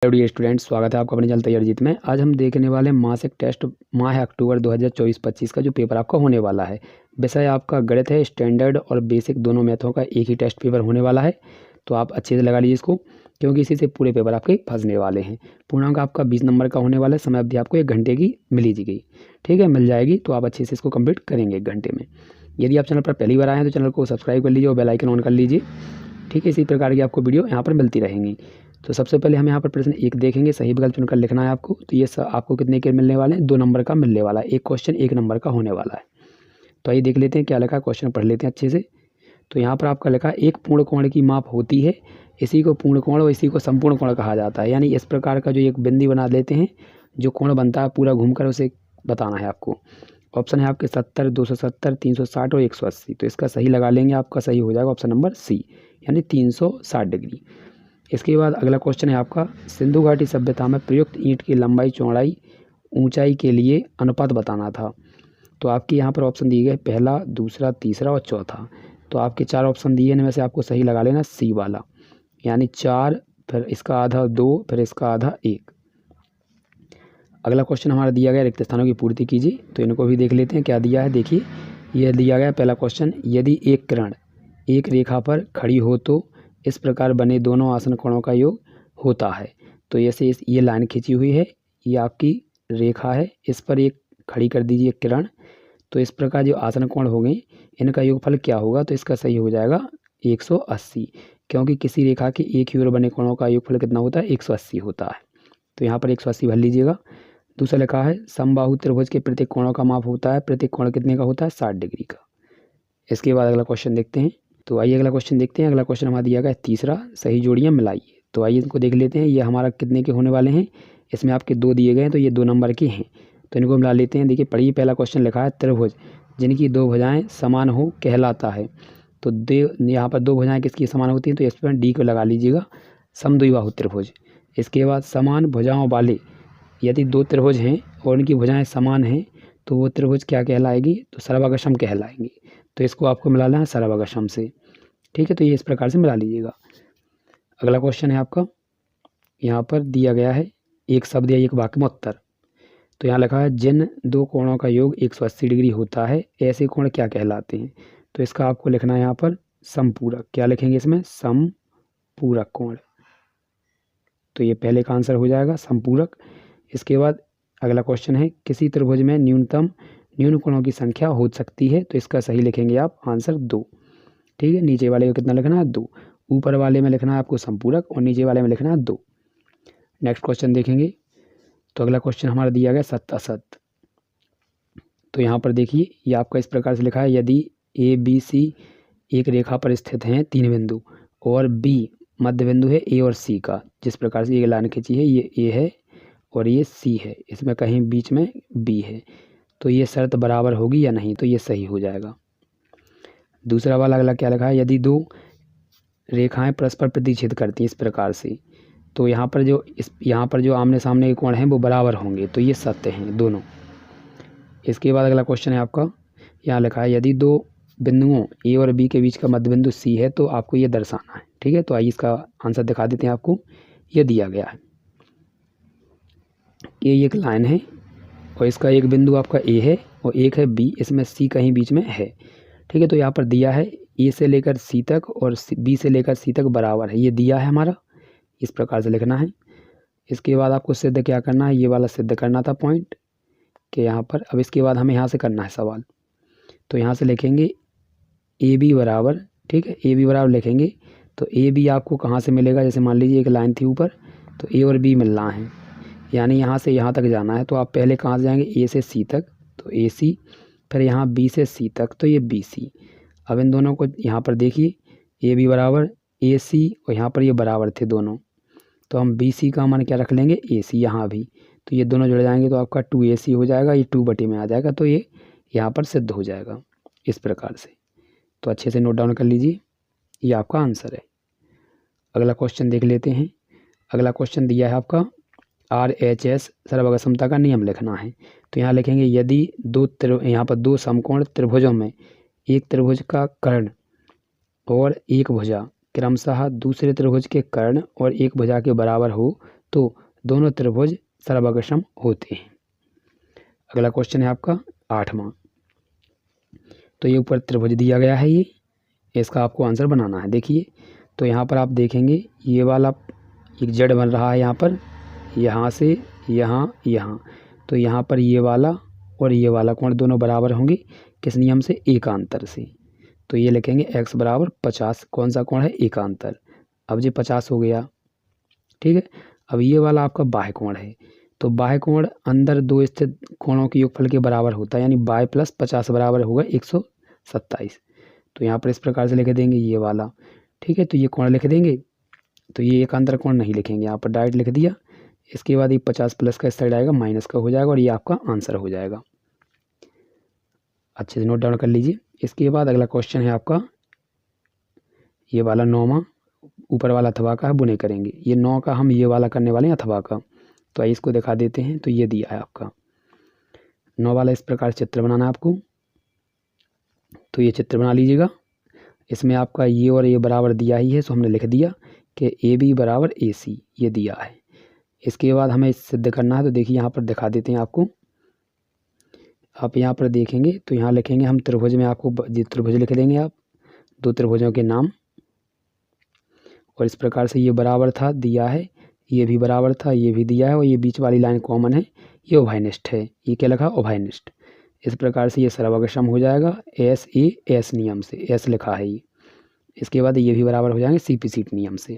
Hello students, स्वागत है आपका अपने चैनल तैयारी जीत में। आज हम देखने वाले मासिक टेस्ट माह अक्टूबर 2024-25 का जो पेपर आपका होने वाला है। विषय आपका गणित है। स्टैंडर्ड और बेसिक दोनों मैथों का एक ही टेस्ट पेपर होने वाला है, तो आप अच्छे से लगा लीजिए इसको, क्योंकि इसी से पूरे पेपर आपके फंसने वाले हैं। पूर्णांक आपका 20 नंबर का होने वाला है। समय अवधि आपको 1 घंटे की मिली जी गई, ठीक है, मिल जाएगी, तो आप अच्छे से इसको कंप्लीट करेंगे 1 घंटे में। यदि आप चैनल पर पहली बार आए हैं तो चैनल को सब्सक्राइब कर लीजिए और बेल आइकन ऑन कर लीजिए, ठीक है। इसी प्रकार की आपको वीडियो यहाँ पर मिलती रहेंगी। तो सबसे पहले हम यहाँ पर प्रश्न 1 देखेंगे। सही विकल्प चुनकर लिखना है आपको। तो ये आपको कितने के मिलने वाले हैं? 2 नंबर का मिलने वाला है। एक क्वेश्चन 1 नंबर का होने वाला है। तो आइए देख लेते हैं क्या लिखा है, क्वेश्चन पढ़ लेते हैं अच्छे से। तो यहाँ पर आपका लिखा है, एक पूर्ण कोण की माप होती है, इसी को पूर्ण कोण और इसी को संपूर्ण कोण कहा जाता है। यानी इस प्रकार का जो एक बिंदी बना लेते हैं, जो कोण बनता है पूरा घूमकर, उसे बताना है आपको। ऑप्शन है आपके 70, 270, 360 और 180। तो इसका सही लगा लेंगे, आपका सही हो जाएगा ऑप्शन नंबर सी, यानी 360 डिग्री। इसके बाद अगला क्वेश्चन है आपका, सिंधु घाटी सभ्यता में प्रयुक्त ईंट की लंबाई चौड़ाई ऊंचाई के लिए अनुपात बताना था। तो आपके यहाँ पर ऑप्शन दिए गए, पहला, दूसरा, तीसरा और चौथा। तो आपके 4 ऑप्शन दिए, इनमें से आपको सही लगा लेना सी वाला, यानी 4, फिर इसका आधा 2, फिर इसका आधा 1। अगला क्वेश्चन हमारा दिया गया, रिक्त स्थानों की पूर्ति कीजिए। तो इनको भी देख लेते हैं क्या दिया है। देखिए, यह दिया गया पहला क्वेश्चन, यदि एक किरण एक रेखा पर खड़ी हो तो इस प्रकार बने दोनों आसन कोणों का योग होता है। तो ऐसे ये लाइन खींची हुई है, ये आपकी रेखा है, इस पर एक खड़ी कर दीजिए किरण। तो इस प्रकार जो आसन कोण हो गए, इनका योगफल क्या होगा? तो इसका सही हो जाएगा 180, क्योंकि किसी रेखा के एक ही ओर बने कोणों का योगफल कितना होता है? 180 होता है। तो यहाँ पर 180 भर लीजिएगा। दूसरा लिखा है, समबाहु त्रिभुज के प्रत्येक कोणों का माप होता है, प्रत्येक कोण कितने का होता है? 60 डिग्री का। इसके बाद अगला क्वेश्चन देखते हैं। तो आइए अगला क्वेश्चन देखते हैं। अगला क्वेश्चन हमारा दिया गया है तीसरा, सही जोड़ियाँ मिलाइए। तो आइए इनको देख लेते हैं, ये हमारा कितने के होने वाले हैं। इसमें आपके 2 दिए गए हैं, तो ये 2 नंबर के हैं, तो इनको मिला लेते हैं। देखिए पढ़िए, पहला क्वेश्चन लिखा है, त्रिभुज जिनकी 2 भुजाएं समान हो कहलाता है। तो यहाँ पर 2 भुजाएं किसकी समान होती हैं? तो इस पर डी को लगा लीजिएगा, समद्विबाहु त्रिभुज। इसके बाद समान भुजाओं वाले, यदि 2 त्रिभुज हैं और उनकी भुजाएं समान हैं, तो वो त्रिभुज क्या कहलाएगी? तो सर्वागशम कहलाएंगी। तो इसको आपको मिलाना है सर्वागशम से, ठीक है। तो ये इस प्रकार से मिला लीजिएगा। अगला क्वेश्चन है आपका, यहाँ पर दिया गया है, एक शब्द या एक वाक्य में उत्तर। तो यहाँ लिखा है, जिन 2 कोणों का योग 180 डिग्री होता है, ऐसे कोण क्या कहलाते हैं? तो इसका आपको लिखना है यहाँ पर समपूरक। क्या लिखेंगे इसमें? समपूरक कोण। तो ये पहले का आंसर हो जाएगा, समपूरक। इसके बाद अगला क्वेश्चन है, किसी त्रिभुज में न्यून कोणों की संख्या हो सकती है। तो इसका सही लिखेंगे आप आंसर 2, ठीक है। नीचे वाले को कितना लिखना है? 2। ऊपर वाले में लिखना है आपको संपूरक और नीचे वाले में लिखना है 2। नेक्स्ट क्वेश्चन देखेंगे। तो अगला क्वेश्चन हमारा दिया गया सत्य असत। तो यहाँ पर देखिए, ये आपका इस प्रकार से लिखा है, यदि ए बी सी एक रेखा पर स्थित हैं 3 बिंदु और बी मध्य बिंदु है ए और सी का, जिस प्रकार से ये लाइन खींची है, ये ए है और ये सी है, इसमें कहीं बीच में बी है, तो ये शर्त बराबर होगी या नहीं? तो ये सही हो जाएगा। दूसरा वाला अगला क्या लिखा है, यदि 2 रेखाएं परस्पर प्रतिच्छेद करती हैं इस प्रकार से, तो यहाँ पर जो आमने सामने के कोण हैं वो बराबर होंगे, तो ये सत्य हैं दोनों। इसके बाद अगला क्वेश्चन है आपका, यहाँ लिखा है, यदि 2 बिंदुओं ए और बी के बीच का मध्य बिंदु सी है, तो आपको ये दर्शाना है, ठीक है। तो आइए इसका आंसर दिखा देते हैं आपको। ये दिया गया है, ये एक लाइन है और इसका एक बिंदु आपका ए है और एक है बी, इसमें सी कहीं बीच में है, ठीक है। तो यहाँ पर दिया है, ए से लेकर सी तक और बी से लेकर सी तक बराबर है, ये दिया है हमारा, इस प्रकार से लिखना है। इसके बाद आपको सिद्ध क्या करना है? ये वाला सिद्ध करना था पॉइंट कि यहाँ पर। अब इसके बाद हमें यहाँ से करना है सवाल। तो यहाँ से लिखेंगे ए बी बराबर, ठीक है, ए बी बराबर लिखेंगे। तो ए बी आपको कहाँ से मिलेगा? जैसे मान लीजिए एक लाइन थी ऊपर, तो ए और बी मिलना है, यानी यहाँ से यहाँ तक जाना है। तो आप पहले कहाँ से जाएंगे? ए से सी तक, तो ए सी, फिर यहाँ बी से सी तक, तो ये बी सी। अब इन दोनों को यहाँ पर देखिए, ए बी बराबर ए सी और यहाँ पर ये बराबर थे दोनों, तो हम बी सी का मान क्या रख लेंगे? ए सी यहाँ भी। तो ये दोनों जुड़ जाएंगे तो आपका 2AC हो जाएगा, ये 2 में आ जाएगा, तो ये यहाँ पर सिद्ध हो जाएगा इस प्रकार से। तो अच्छे से नोट डाउन कर लीजिए, ये आपका आंसर है। अगला क्वेश्चन देख लेते हैं। अगला क्वेश्चन दिया है आपका, RHS सर्वगसमता का नियम लिखना है। तो यहाँ लिखेंगे, यदि यहाँ पर 2 समकोण त्रिभुजों में एक त्रिभुज का कर्ण और एक भुजा क्रमशः दूसरे त्रिभुज के कर्ण और एक भुजा के बराबर हो, तो दोनों त्रिभुज सर्वसम होते हैं। अगला क्वेश्चन है आपका 8वां। तो ये ऊपर त्रिभुज दिया गया है, ये इसका आपको आंसर बनाना है। देखिए तो यहाँ पर आप देखेंगे ये वाला एक जेड बन रहा है यहाँ पर, यहाँ से यहाँ यहाँ, तो यहाँ पर ये वाला और ये वाला कोण दोनों बराबर होंगे। किस नियम से? एकांतर से। तो ये लिखेंगे x बराबर 50। कौन सा कोण है? एकांतर। अब ये 50 हो गया, ठीक है। अब ये वाला आपका बाह्य कोण है, तो बाह्य कोण अंदर दो स्थित कोणों के योगफल के बराबर होता है, यानी बाय प्लस 50 बराबर होगा 127। तो यहाँ पर इस प्रकार से लिख देंगे ये वाला, ठीक है। तो ये कोण लिख देंगे, तो ये एकांतर कोण नहीं लिखेंगे, यहाँ पर डायरेक्ट लिख दिया। इसके बाद ये 50 प्लस का इस साइड आएगा, माइनस का हो जाएगा और ये आपका आंसर हो जाएगा। अच्छे से नोट डाउन कर लीजिए। इसके बाद अगला क्वेश्चन है आपका ये वाला 9वां, ऊपर वाला अथवा का है, बुने करेंगे। ये 9 का हम ये वाला करने वाले हैं अथवा का, तो आइए इसको दिखा देते हैं। तो ये दिया है आपका 9 वाला, इस प्रकार चित्र बनाना है आपको। तो ये चित्र बना लीजिएगा। इसमें आपका ये और ये बराबर दिया ही है, सो हमने लिख दिया कि AB बराबर AC, ये दिया है। इसके बाद हमें सिद्ध करना है, तो देखिए यहाँ पर दिखा देते हैं आपको। आप यहाँ पर देखेंगे तो यहाँ लिखेंगे हम त्रिभुज में, आपको त्रिभुज लिख देंगे आप, दो त्रिभुजों के नाम। और इस प्रकार से ये बराबर था दिया है, ये भी बराबर था, ये भी दिया है, और ये बीच वाली लाइन कॉमन है, ये उभयनिष्ठ है। ये क्या लिखा? उभयनिष्ठ। इस प्रकार से ये सर्वसम हो जाएगा एस नियम से, एस लिखा है ये। इसके बाद ये भी बराबर हो जाएंगे CP सीट नियम से।